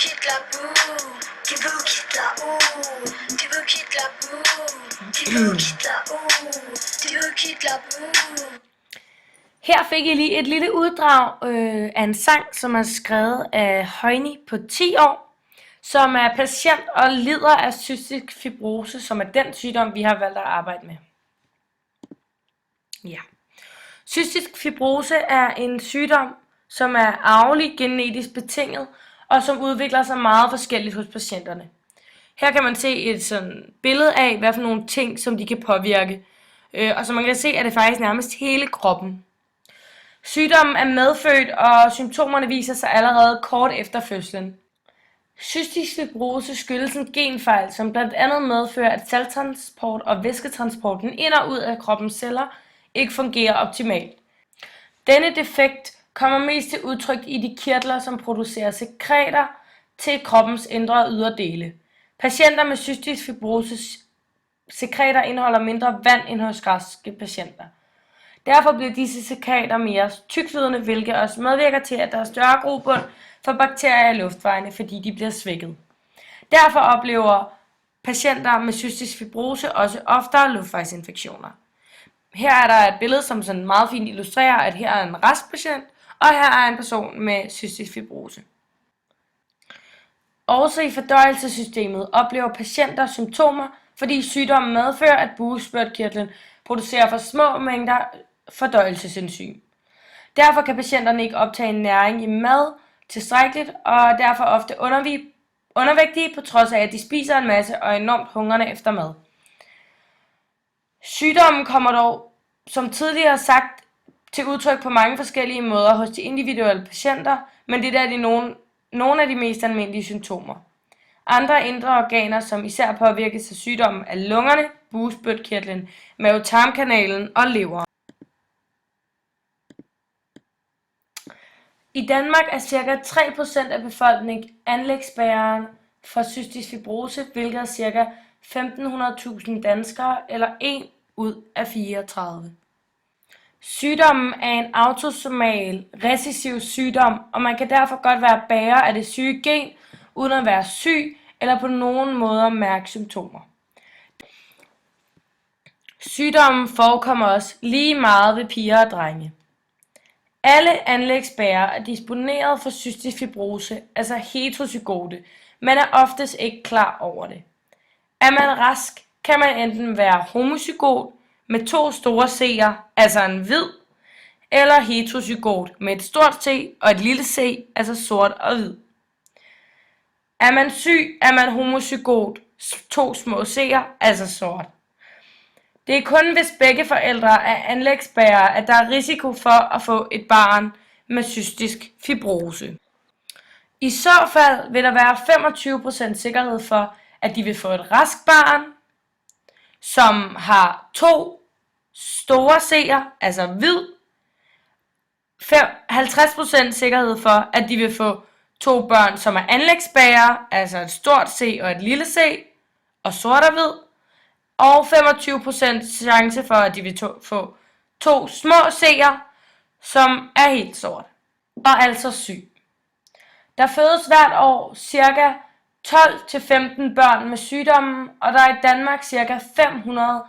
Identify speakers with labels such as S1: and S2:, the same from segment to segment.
S1: quitte la boue, qui vous quitte la boue, qui vous quitte la boue, qui vous quitte la boue, qui vous quitte la boue.
S2: Her fik I lige et lille uddrag af en sang, som er skrevet af Højni på 10 år, som er patient og lider af cystisk fibrose, som er den sygdom, vi har valgt at arbejde med. Ja. Cystisk fibrose er en sygdom, som er arvelig genetisk betinget, og som udvikler sig meget forskelligt hos patienterne. Her kan man se et sådan billede af, hvad for nogle ting, som de kan påvirke. Og som man kan se, er det faktisk nærmest hele kroppen. Sygdommen er medfødt, og symptomerne viser sig allerede kort efter fødslen. Cystisk fibrose skyldes en genfejl, som blandt andet medfører, at salttransport og væsketransporten ind og ud af kroppens celler ikke fungerer optimalt. Denne defekt kommer mest til udtryk i de kirtler, som producerer sekreter til kroppens indre og ydre dele. Patienter med cystisk fibrose sekreter indeholder mindre vand end hos raske patienter. Derfor bliver disse sekreter mere tykflydende, hvilket også medvirker til, at der er større grobund for bakterier i luftvejene, fordi de bliver svækket. Derfor oplever patienter med cystisk fibrose også oftere luftvejsinfektioner. Her er der et billede, som sådan meget fint illustrerer, at her er en rask patient, og her er en person med cystisk fibrose. Også i fordøjelsessystemet oplever patienter symptomer, fordi sygdommen medfører, at bugspytkirtlen producerer for små mængder fordøjelsesenzym. Derfor kan patienterne ikke optage næring i mad tilstrækkeligt, og er derfor ofte undervægtige, på trods af, at de spiser en masse og er enormt hungrende efter mad. Sygdommen kommer dog, som tidligere sagt, til udtryk på mange forskellige måder hos de individuelle patienter, men det er nogle af de mest almindelige symptomer. Andre indre organer, som især påvirkes af sygdommen, er lungerne, bugspytkirtlen, mavetarmkanalen og leveren. I Danmark er ca. 3% af befolkningen anlægsbærere for cystisk fibrose, hvilket er ca. 1.500.000 danskere eller 1 ud af 34. Sygdommen er en autosomal recessiv sygdom, og man kan derfor godt være bærer af det syge gen, uden at være syg eller på nogen måde mærke symptomer. Sygdommen forekommer også lige meget ved piger og drenge. Alle anlægsbærere er disponeret for cystisk fibrose, altså heterozygote, men er oftest ikke klar over det. Er man rask, kan man enten være homozygot med 2 store C'er, altså en hvid, eller heterozygot med et stort C og et lille c, altså sort og hvid. Er man syg, er man homozygot, 2 små C'er, altså sort. Det er kun hvis begge forældre er anlægsbærere, at der er risiko for at få et barn med cystisk fibrose. I så fald vil der være 25% sikkerhed for, at de vil få et rask barn, som har 2 store C'er, altså hvid. 50% sikkerhed for, at de vil få 2 børn, som er anlægsbærere, altså et stort C og et lille c, og sort og hvid. Og 25% chance for, at de vil få 2 små C'er, som er helt sort, og altså syg. Der fødes hvert år ca. 12-15 børn med sygdommen, og der er i Danmark ca. 500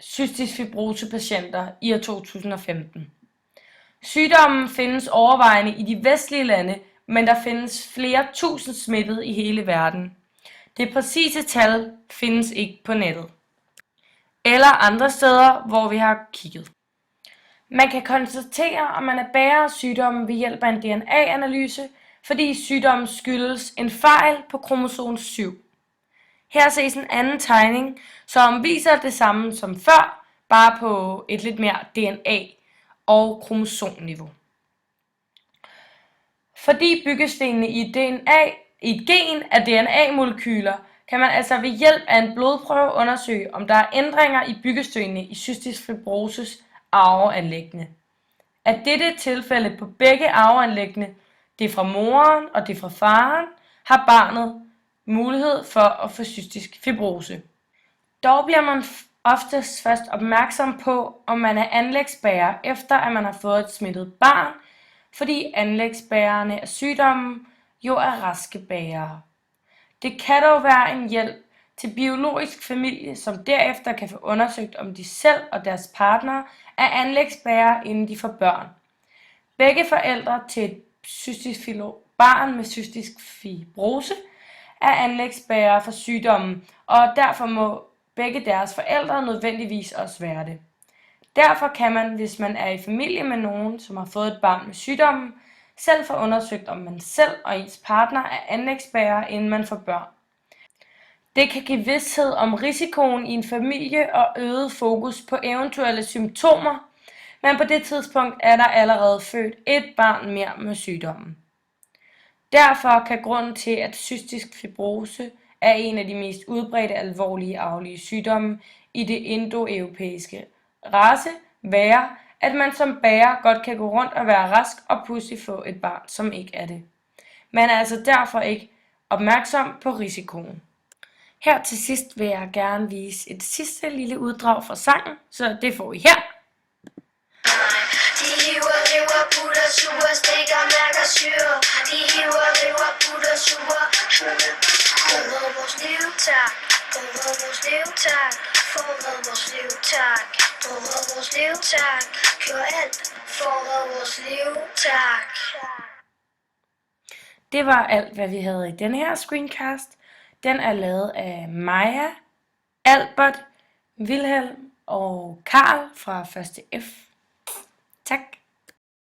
S2: cystisk fibrose patienter i år 2015. Sygdommen findes overvejende i de vestlige lande, men der findes flere tusind smittede i hele verden. Det præcise tal findes ikke på nettet eller andre steder, hvor vi har kigget. Man kan konstatere, om man er bærer af sygdommen ved hjælp af en DNA-analyse, fordi sygdommen skyldes en fejl på kromosom 7. Her ses en anden tegning, som viser det samme som før, bare på et lidt mere DNA- og kromosomniveau. Fordi byggestenene i et gen er DNA-molekyler, kan man altså ved hjælp af en blodprøve undersøge, om der er ændringer i byggestenene i cystisk fibroses arveanlæggende. Er dette tilfælde på begge arveanlæggende, det fra moren og det fra faren, har barnet mulighed for at få cystisk fibrose. Dog bliver man oftest først opmærksom på, om man er anlægsbærer, efter at man har fået et smittet barn, fordi anlægsbærerne af sygdommen jo er raske bærere. Det kan dog være en hjælp til biologisk familie, som derefter kan få undersøgt, om de selv og deres partnere er anlægsbærere, inden de får børn. Begge forældre til et barn med cystisk fibrose er anlægsbærere for sygdommen, og derfor må begge deres forældre nødvendigvis også være det. Derfor kan man, hvis man er i familie med nogen, som har fået et barn med sygdommen, selv få undersøgt, om man selv og ens partner er anlægsbærere, inden man får børn. Det kan give vished om risikoen i en familie og øget fokus på eventuelle symptomer, men på det tidspunkt er der allerede født et barn mere med sygdommen. Derfor kan grunden til, at cystisk fibrose er en af de mest udbredte alvorlige arvelige sygdomme i det indoeuropæiske race, være, at man som bærer godt kan gå rundt og være rask og pludselig få et barn, som ikke er det. Man er altså derfor ikke opmærksom på risikoen. Her til sidst vil jeg gerne vise et sidste lille uddrag fra sangen, så det får I her.
S1: De hiver, river, putter, suger, stikker, mærker, syre. De hiver, river, putter, suger. Forråd vores liv, tak. Forråd vores liv, tak. Forråd vores liv, tak. Forråd vores liv, tak. Gør alt. Forråd vores liv, tak.
S2: Det var alt, hvad vi havde i denne her screencast. Den er lavet af Maja, Albert, Wilhelm og Karl fra 1. F. Tak.